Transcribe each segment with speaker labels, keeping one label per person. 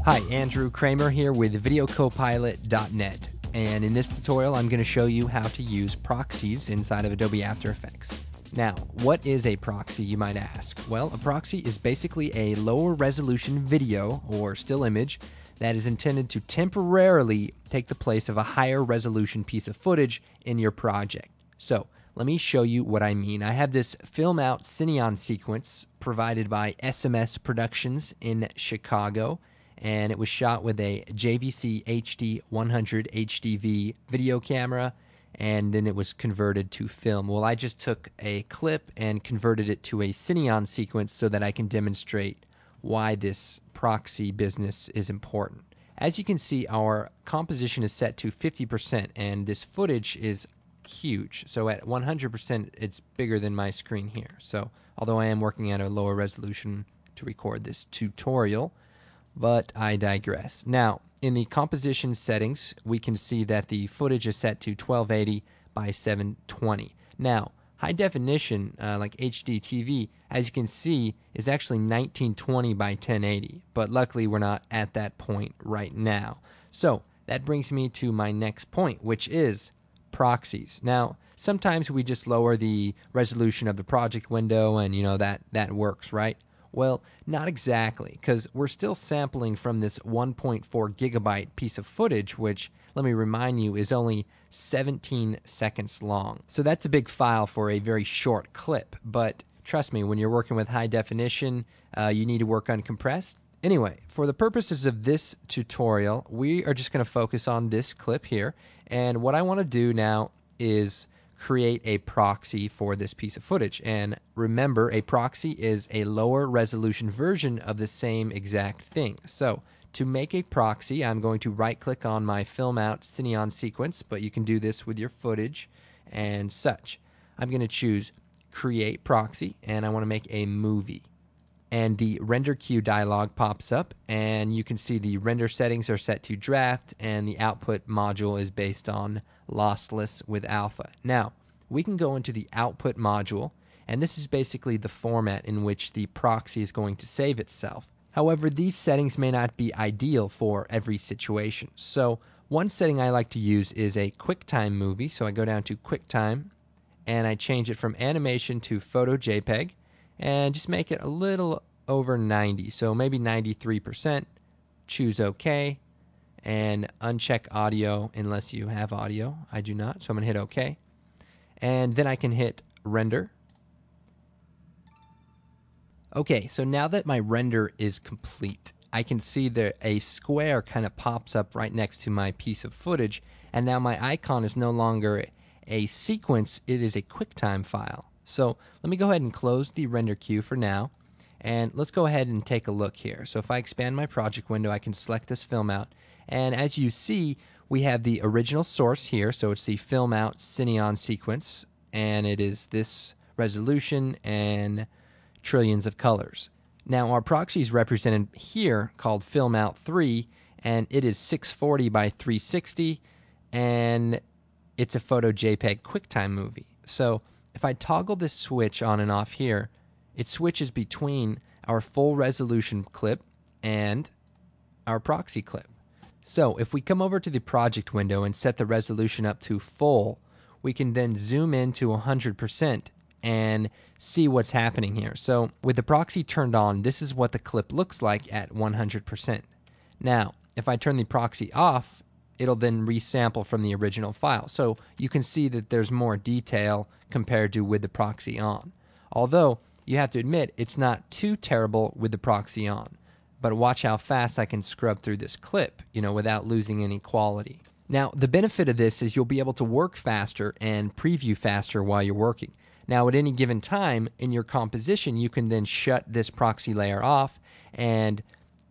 Speaker 1: Hi, Andrew Kramer here with VideoCopilot.net, and in this tutorial I'm going to show you how to use proxies inside of Adobe After Effects. Now, what is a proxy, you might ask? Well, a proxy is basically a lower resolution video or still image that is intended to temporarily take the place of a higher resolution piece of footage in your project. So, let me show you what I mean. I have this film out Cineon sequence provided by SMS Productions in Chicago, and it was shot with a JVC HD 100 HDV video camera, and then it was converted to film. Well, I just took a clip and converted it to a Cineon sequence so that I can demonstrate why this proxy business is important. As you can see, our composition is set to 50%, and this footage is huge. So at 100%, it's bigger than my screen here. So although I am working at a lower resolution to record this tutorial, but I digress. Now, in the composition settings, we can see that the footage is set to 1280 by 720. Now, high definition, like HD TV, as you can see, is actually 1920 by 1080, but luckily we're not at that point right now. So, that brings me to my next point, which is proxies. Now, sometimes we just lower the resolution of the project window and, that works, right? Well, not exactly, because we're still sampling from this 1.4 gigabyte piece of footage, which, let me remind you, is only 17 seconds long. So that's a big file for a very short clip, but trust me, when you're working with high definition, you need to work uncompressed. Anyway, for the purposes of this tutorial, we are just going to focus on this clip here, and what I want to do now is create a proxy for this piece of footage. And remember, a proxy is a lower resolution version of the same exact thing. So to make a proxy, I'm going to right click on my film out Cineon sequence, but you can do this with your footage and such. I'm going to choose create proxy, and I want to make a movie. And the render queue dialog pops up, and you can see the render settings are set to draft, and the output module is based on lossless with alpha. Now, we can go into the output module, and this is basically the format in which the proxy is going to save itself. However, these settings may not be ideal for every situation. So one setting I like to use is a QuickTime movie. So I go down to QuickTime, and I change it from animation to photo JPEG, and just make it a little over 90, so maybe 93%. Choose OK, and uncheck audio unless you have audio. I do not, so I'm going to hit OK. And then I can hit render. Okay, so now that my render is complete, I can see that a square kind of pops up right next to my piece of footage, and now my icon is no longer a sequence, it is a QuickTime file. So let me go ahead and close the render queue for now, and let's go ahead and take a look here. So if I expand my project window, I can select this film out, and as you see, we have the original source here, so it's the film out Cineon sequence, and it is this resolution and trillions of colors. Now our proxy is represented here called film out 3, and it is 640 by 360, and it's a photo JPEG QuickTime movie. So if I toggle this switch on and off here, it switches between our full resolution clip and our proxy clip. So if we come over to the project window and set the resolution up to full, we can then zoom in to 100% and see what's happening here. So with the proxy turned on, this is what the clip looks like at 100%. Now, if I turn the proxy off, it'll then resample from the original file. So you can see that there's more detail compared to with the proxy on. Although, you have to admit, it's not too terrible with the proxy on. But watch how fast I can scrub through this clip, without losing any quality. Now, the benefit of this is you'll be able to work faster and preview faster while you're working. Now, at any given time in your composition, you can then shut this proxy layer off and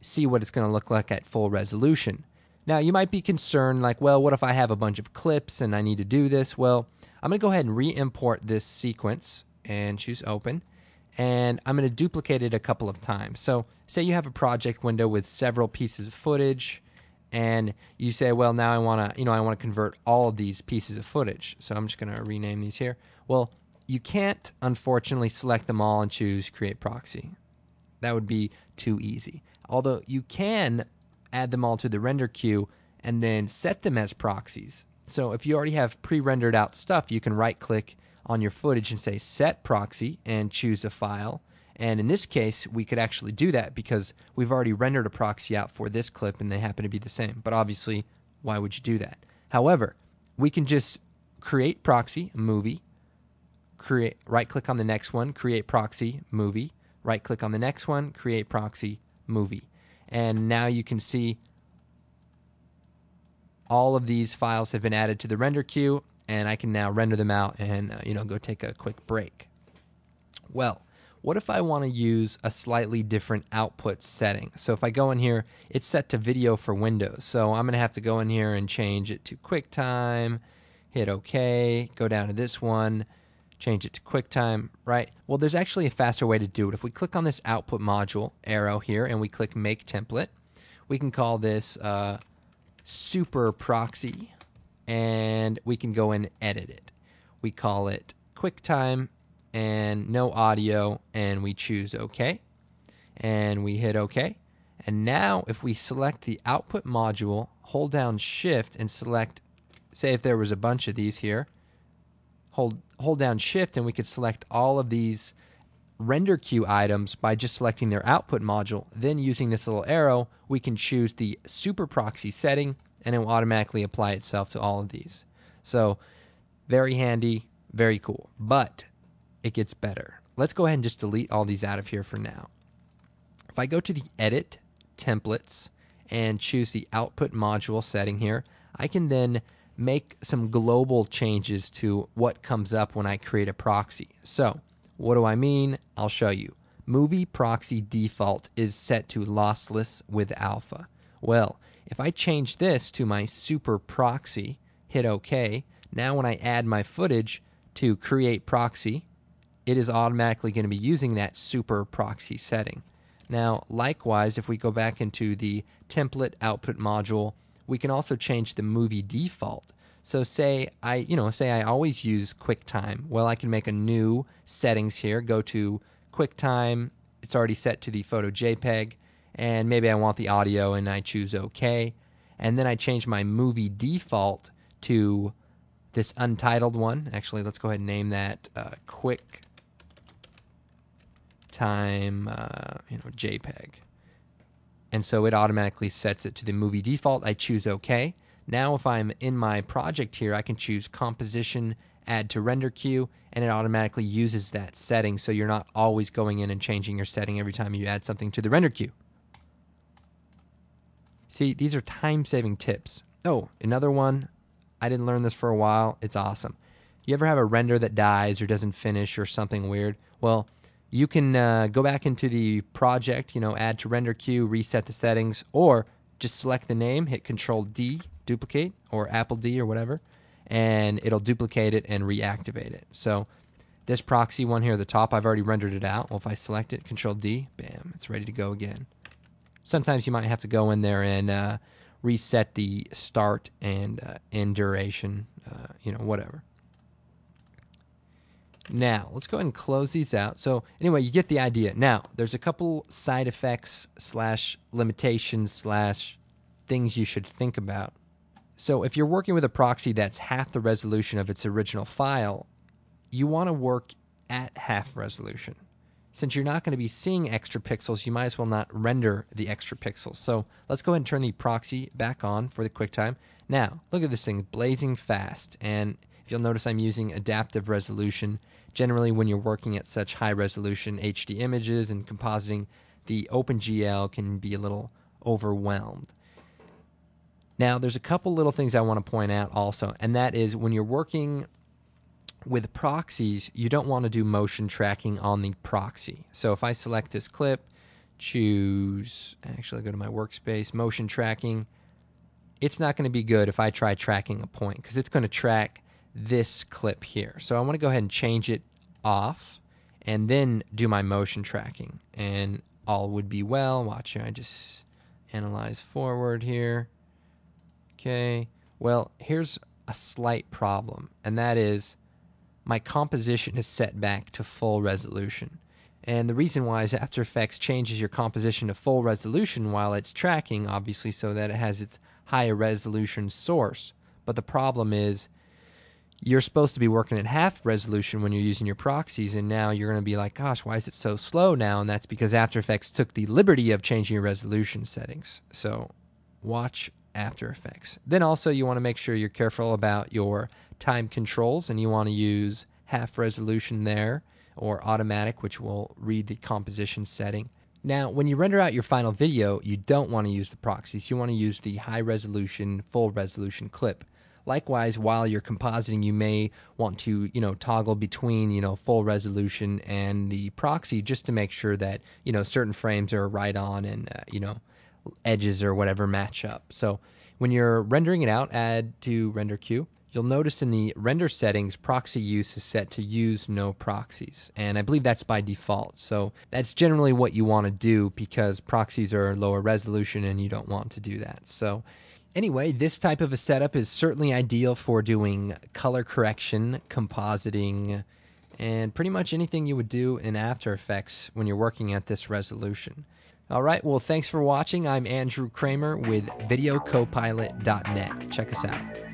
Speaker 1: see what it's going to look like at full resolution. Now, you might be concerned like, well, what if I have a bunch of clips and I need to do this? Well, I'm going to go ahead and re-import this sequence and choose open. And I'm going to duplicate it a couple of times. So say you have a project window with several pieces of footage, and you say, well, now I want to convert all of these pieces of footage. So I'm just going to rename these here. Well, you can't, unfortunately, select them all and choose Create Proxy. That would be too easy. Although you can add them all to the render queue and then set them as proxies. So if you already have pre-rendered out stuff, you can right-click on your footage and say Set Proxy and choose a file. And in this case, we could actually do that because we've already rendered a proxy out for this clip and they happen to be the same. But obviously, why would you do that? However, we can just create proxy, movie, right-click on the next one, create proxy, movie, right-click on the next one, create proxy, movie. And now you can see all of these files have been added to the render queue, and I can now render them out and go take a quick break. Well, what if I want to use a slightly different output setting? So if I go in here, it's set to video for Windows. So I'm going to have to go in here and change it to QuickTime, hit OK, go down to this one, change it to QuickTime, right? Well, there's actually a faster way to do it. If we click on this output module arrow here and we click Make Template, we can call this Super Proxy, and we can go and edit it. We call it QuickTime and no audio, and we choose OK, and we hit OK. And now if we select the output module, hold down Shift and select, say if there was a bunch of these here, hold down Shift and we could select all of these render queue items by just selecting their output module. Then using this little arrow, we can choose the Super Proxy setting and it will automatically apply itself to all of these. So very handy, very cool. But it gets better. Let's go ahead and just delete all these out of here for now. If I go to the Edit, Templates, and choose the Output Module setting here, I can then make some global changes to what comes up when I create a proxy. So, what do I mean? I'll show you. Movie Proxy Default is set to Lossless with Alpha. Well, if I change this to my Super Proxy, hit OK, now when I add my footage to Create Proxy, it is automatically going to be using that Super Proxy setting. Now, likewise, if we go back into the Template Output module, we can also change the movie default. So say I always use QuickTime. Well, I can make a new settings here, go to QuickTime, it's already set to the photo JPEG, and maybe I want the audio and I choose OK. And then I change my movie default to this untitled one. Actually, let's go ahead and name that QuickTime JPEG. And so it automatically sets it to the movie default. I choose OK. Now if I'm in my project here, I can choose Composition, Add to Render Queue, and it automatically uses that setting so you're not always going in and changing your setting every time you add something to the render queue. See, these are time-saving tips. Oh, another one. I didn't learn this for a while. It's awesome. You ever have a render that dies or doesn't finish or something weird? Well, you can go back into the project, add to render queue, reset the settings, or just select the name, hit Control-D, duplicate, or Apple D or whatever, and it'll duplicate it and reactivate it. So this proxy one here at the top, I've already rendered it out. Well, if I select it, Control-D, bam, it's ready to go again. Sometimes you might have to go in there and reset the start and end duration, whatever. Now, let's go ahead and close these out. So anyway, you get the idea. Now, there's a couple side effects / limitations / things you should think about. So if you're working with a proxy that's half the resolution of its original file, you want to work at half resolution. Since you're not going to be seeing extra pixels, you might as well not render the extra pixels. So let's go ahead and turn the proxy back on for the QuickTime. Now, look at this thing, blazing fast. And if you'll notice, I'm using adaptive resolution. Generally, when you're working at such high resolution HD images and compositing, the OpenGL can be a little overwhelmed. Now, there's a couple little things I want to point out also, and that is when you're working with proxies, you don't want to do motion tracking on the proxy. So if I select this clip, choose, actually go to my workspace, motion tracking, it's not going to be good if I try tracking a point because it's going to track this clip here. So I want to go ahead and change it off and then do my motion tracking and all would be well. Watch here, I just analyze forward here. Okay, well, here's a slight problem, and that is my composition is set back to full resolution. And the reason why is After Effects changes your composition to full resolution while it's tracking, obviously, so that it has its higher resolution source. But the problem is you're supposed to be working at half resolution when you're using your proxies, and now you're going to be like, gosh, why is it so slow now? And that's because After Effects took the liberty of changing your resolution settings. So watch After Effects. Then also you want to make sure you're careful about your time controls, and you want to use half resolution there, or automatic, which will read the composition setting. Now, when you render out your final video, you don't want to use the proxies. You want to use the high resolution, full resolution clip. Likewise, while you're compositing, you may want to, toggle between, full resolution and the proxy, just to make sure that, certain frames are right on and, edges or whatever match up. So when you're rendering it out, add to render queue. You'll notice in the render settings, proxy use is set to use no proxies. And I believe that's by default. So that's generally what you want to do, because proxies are lower resolution and you don't want to do that. So anyway, this type of a setup is certainly ideal for doing color correction, compositing, and pretty much anything you would do in After Effects when you're working at this resolution. All right, well, thanks for watching. I'm Andrew Kramer with VideoCopilot.net. Check us out.